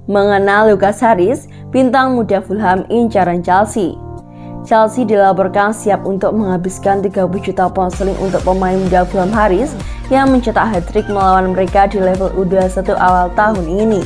Mengenal Lucas Harris, bintang muda Fulham incaran Chelsea. Chelsea dilaporkan siap untuk menghabiskan 30 juta pound sterling untuk pemain muda Fulham Harris yang mencetak hat-trick melawan mereka di level U21 awal tahun ini.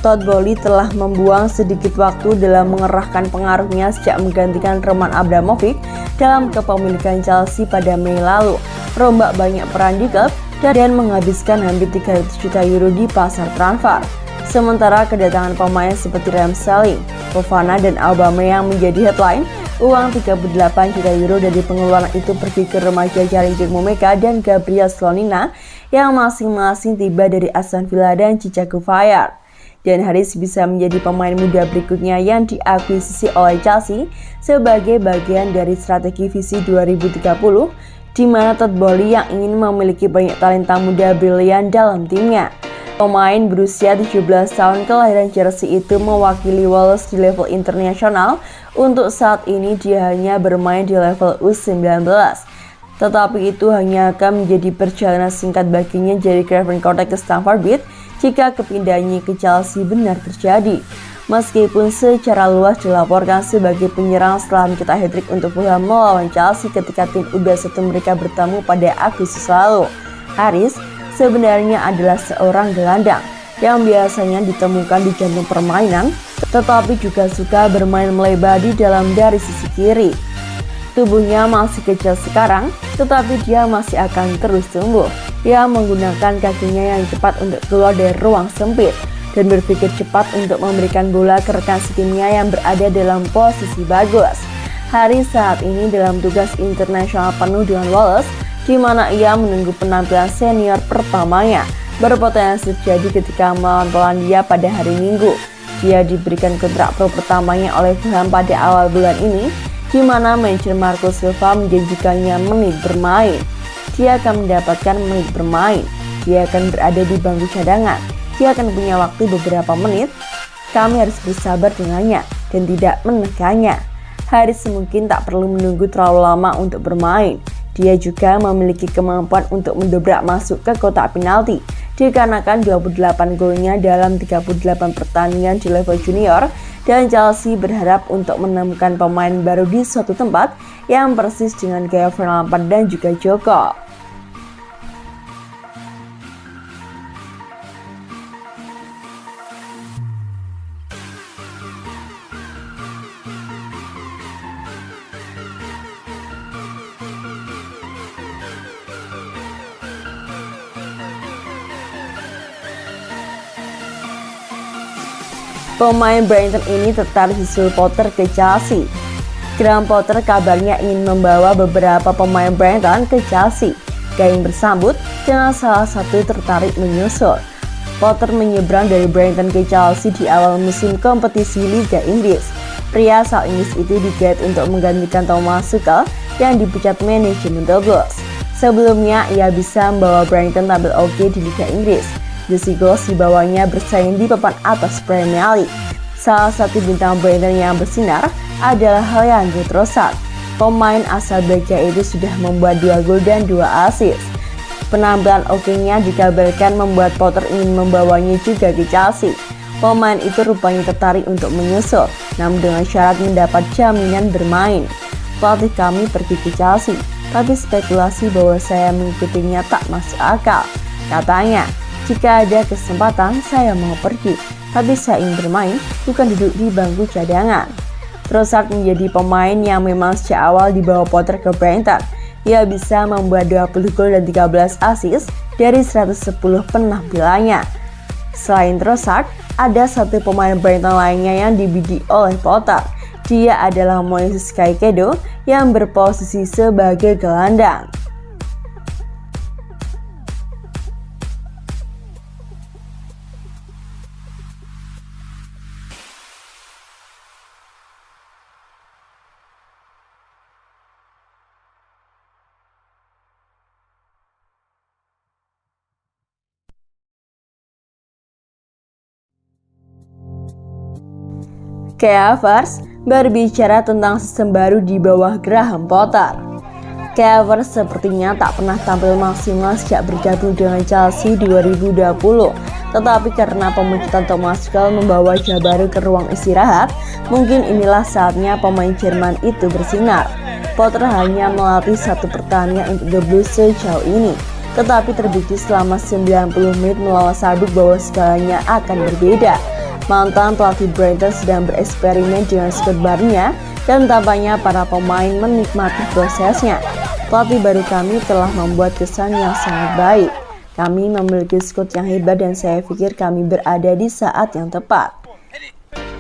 Todd Boehly telah membuang sedikit waktu dalam mengerahkan pengaruhnya sejak menggantikan Roman Abramovich dalam kepemilikan Chelsea pada Mei lalu, merombak banyak peran di klub dan menghabiskan hampir 300 juta euro di pasar transfer. Sementara kedatangan pemain seperti Ramsey, Fofana, dan Aubameyang menjadi headline, uang 38 juta euro dari pengeluaran itu pergi ke remaja jaring Jack Momeka dan Gabriel Slonina yang masing-masing tiba dari Aston Villa dan Chicago Fire. Dan Harris bisa menjadi pemain muda berikutnya yang diakuisisi oleh Chelsea sebagai bagian dari strategi visi 2030, di mana Todd Boehly yang ingin memiliki banyak talenta muda brilian dalam timnya. Pemain berusia 17 tahun kelahiran Jersey itu mewakili Wales di level internasional. Untuk saat ini dia hanya bermain di level U19. Tetapi itu hanya akan menjadi perjalanan singkat baginya dari Craven Cottage ke Stamford Bridge jika kepindahannya ke Chelsea benar terjadi. Meskipun secara luas dilaporkan sebagai penyerang setelah mencetak hat-trick untuk Fulham melawan Chelsea ketika tim U21 mereka bertemu pada Agustus lalu, Harris sebenarnya adalah seorang gelandang yang biasanya ditemukan di jantung permainan, tetapi juga suka bermain melebar di dalam dari sisi kiri. Tubuhnya masih kecil sekarang, tetapi dia masih akan terus tumbuh. Dia menggunakan kakinya yang cepat untuk keluar dari ruang sempit dan berpikir cepat untuk memberikan bola ke rekan setimnya yang berada dalam posisi bagus. Harris saat ini dalam tugas internasional penuh dengan Wales, di mana ia menunggu penampilan senior pertamanya, berpotensi terjadi ketika melawan Polandia pada hari Minggu. Dia diberikan kontrak pro pertamanya oleh Fulham pada awal bulan ini, di mana manajer Marco Silva menjanjikannya menit bermain. Dia akan mendapatkan menit bermain, dia akan berada di bangku cadangan, dia akan punya waktu beberapa menit. Kami harus bersabar dengannya dan tidak menekannya. Harris mungkin tak perlu menunggu terlalu lama untuk bermain. Dia juga memiliki kemampuan untuk mendobrak masuk ke kotak penalti dikarenakan 28 golnya dalam 38 pertandingan di level junior, dan Chelsea berharap untuk menemukan pemain baru di suatu tempat yang persis dengan gaya Frank Lampard dan juga Joko. Pemain Brighton ini tertarik susul Potter ke Chelsea. Graham Potter kabarnya ingin membawa beberapa pemain Brighton ke Chelsea. Gaing bersambut dengan salah satu tertarik menyusul. Potter menyeberang dari Brighton ke Chelsea di awal musim kompetisi Liga Inggris. Pria asal Inggris itu digait untuk menggantikan Thomas Tuchel yang dipecat manajemen The Blues. Sebelumnya ia bisa membawa Brighton tampil oke di Liga Inggris. The Seagulls dibawanya bersaing di papan atas Premier League. Salah satu bintang Brighton yang bersinar adalah Leandro Trossard. Pemain asal Belgia itu sudah membuat 2 gol dan 2 assist. Penampilan oke-nya dikabarkan membuat Potter ingin membawanya juga ke Chelsea. Pemain itu rupanya tertarik untuk menyusul, namun dengan syarat mendapat jaminan bermain. Pelatih kami pergi ke Chelsea, tapi spekulasi bahwa saya mengikutinya tak masuk akal, katanya. Jika ada kesempatan, saya mau pergi, tapi saya ingin bermain, bukan duduk di bangku cadangan. Trossard menjadi pemain yang memang sejak awal dibawa Potter ke Brighton. Ia bisa membuat 20 gol dan 13 assist dari 110 penampilannya. Selain Trossard, ada satu pemain Brighton lainnya yang dibidik oleh Potter. Dia adalah Moises Caicedo yang berposisi sebagai gelandang. Kai Havertz berbicara tentang sistem baru di bawah Graham Potter. Kai Havertz sepertinya tak pernah tampil maksimal sejak bergabung dengan Chelsea 2020. Tetapi karena pemuncutan Thomas Tuchel membawa wajah baru ke ruang istirahat, mungkin inilah saatnya pemain Jerman itu bersinar. Potter hanya melatih satu pertandingan untuk The Blues sejauh ini, tetapi terbukti selama 90 menit melawan sabuk bahwa segalanya akan berbeda. Mantan pelatih Brighton sedang bereksperimen dengan squad barunya dan tampaknya para pemain menikmati prosesnya. Pelatih baru kami telah membuat kesan yang sangat baik. Kami memiliki squad yang hebat dan saya pikir kami berada di saat yang tepat.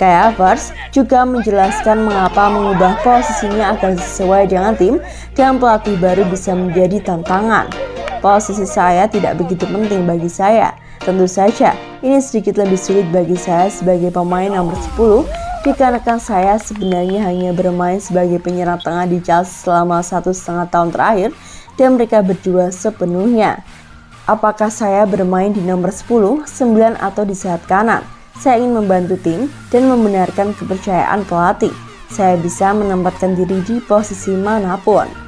Kai Havertz juga menjelaskan mengapa mengubah posisinya agar sesuai dengan tim dan pelatih baru bisa menjadi tantangan. Posisi saya tidak begitu penting bagi saya. Tentu saja, ini sedikit lebih sulit bagi saya sebagai pemain nomor 10 dikarenakan saya sebenarnya hanya bermain sebagai penyerang tengah di Chelsea selama 1,5 tahun terakhir dan mereka berdua sepenuhnya. Apakah saya bermain di nomor 10, 9 atau di sayap kanan? Saya ingin membantu tim dan membenarkan kepercayaan pelatih. Saya bisa menempatkan diri di posisi manapun.